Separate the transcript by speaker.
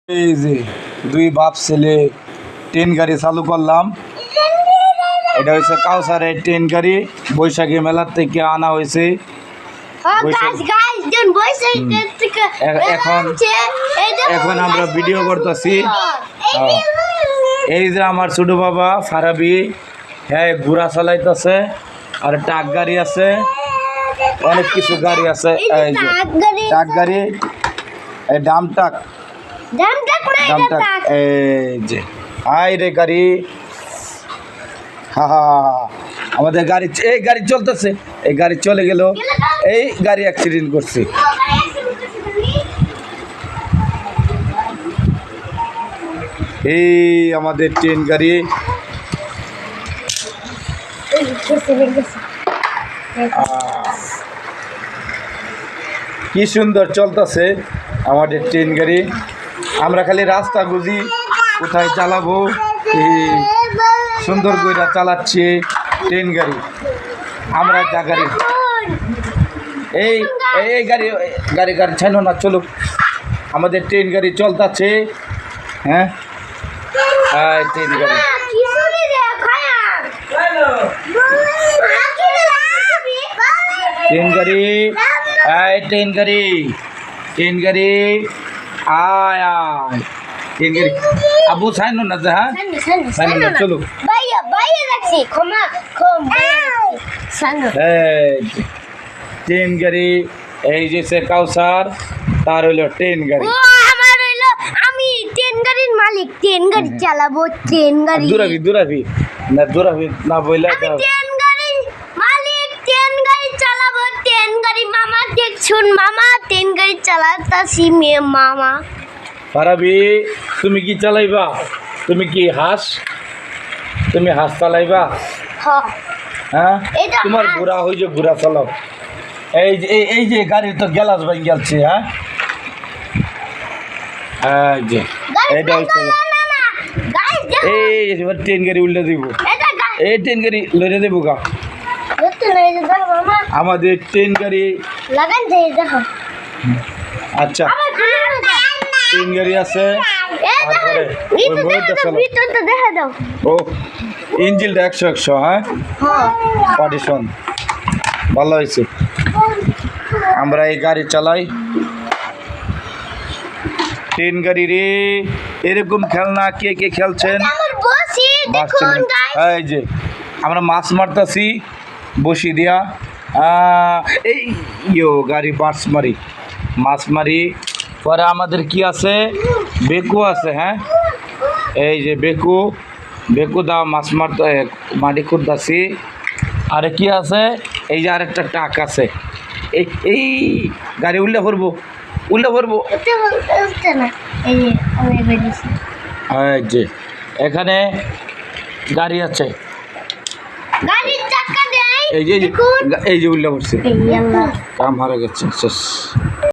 Speaker 1: এই যে দুই বাপ ছেলে ট্রেন গাড়ি চালু করলাম। এটা হচ্ছে কাউসারের ট্রেন গাড়ি, বৈশাখী মেলার থেকে আনা হয়েছে। এখন আমরা ভিডিও করতেছি। এই যে আমার ছোট বাবা ফারাবি, হ্যাঁ ঘোড়া চালাইতেছে, আর ট্রাক গাড়ি আছে, অনেক কিছু গাড়ি আছে। এই যে ট্রাক গাড়ি, এই ডাম ট্রাক, এই যে হাই রে গাড়ি, আমাদের গাড়ি, এই গাড়ি চলতেছে, এই গাড়ি চলে গেল, এই গাড়ি অ্যাক্সিডেন্ট করছে। এই আমাদের ট্রেন গাড়ি, কি সুন্দর চলতেছে আমাদের ট্রেন গাড়ি। আমরা খালি রাস্তা বুঝি কোথায় চালাবো, সুন্দর করে চালাচ্ছি ট্রেন গাড়ি। আমরা যা গাড়ি, এই এই গাড়ি গাড়ি গাড়ি ছাড়ো না, চলুক, আমাদের ট্রেন গাড়ি চলতেছে। হ্যাঁ ট্রেন গাড়ি, ট্রেন গাড়ি, ট্রেন গাড়ি, ট্রেন গাড়ি, আয় আয় ট্রেন গাড়ি। আবু ছাইনো না যা, হ্যাঁ না, চলো ট্রেন গাড়ি। এই যে সে কাউসার, তার হইলো ট্রেন গাড়ি।
Speaker 2: আমি ট্রেন গাড়ির মালিক, ট্রেন গাড়ি চালাবো, ট্রেন গাড়ি।
Speaker 1: দূরাবি দূরাবি না, দূরাবি না বইলা
Speaker 2: ট্রেন গাড়ির মালিক, ট্রেন গাড়ি চালাবো, ট্রেন গাড়ি। মামা দেখছুন, মামা ট্রেন গাড়ি চালাতাছি মেয়ে মামা।
Speaker 1: ফারাবি তুমি কি চালাইবা? তুমি কি হাঁস? তুমি হাঁস চালাইবা? হ্যাঁ তোমার ঘোড়া হই যে ঘোড়া চালাও। এই যে এই যে গাড়ি তো গ্যালাস ভাই গেলছে। হ্যাঁ এই যে এইটা হচ্ছে, এই এবার ট্রেন গাড়ি উল্টে দিব, এই ট্রেন গাড়ি লড়ে দেবো গা। আমাদের ট্রেন গাড়ি আচ্ছা, ট্রেন গাড়ি আছে। ও ইঞ্জিনটা 100 হ্যাঁ, পার্টিশন ভালো হয়েছে। আমরা এই গাড়ি চালাই ট্রেন গাড়ি রে। এরকম খেলনা কে কে খেলছেন? এই যে আমরা মাছ মারতেছি বসি দিয়া, এই গাড়ি মাছ মারি, মাছ মারি। পরে আমাদের কি আছে, বেকু আছে। হ্যাঁ এই যে বেকু, বেকু দা মাছ মারতে মাটি খুঁড়তাছি। আরে কি আছে, এই যে আরেকটা টাক আছে। এই এই গাড়ি উল্টে পড়বো, উল্টে পড়বো। এই যে এখানে গাড়ি আছে, এই যে এই যে উল্টে পড়ছে, কাম হারা গেছে শেষ।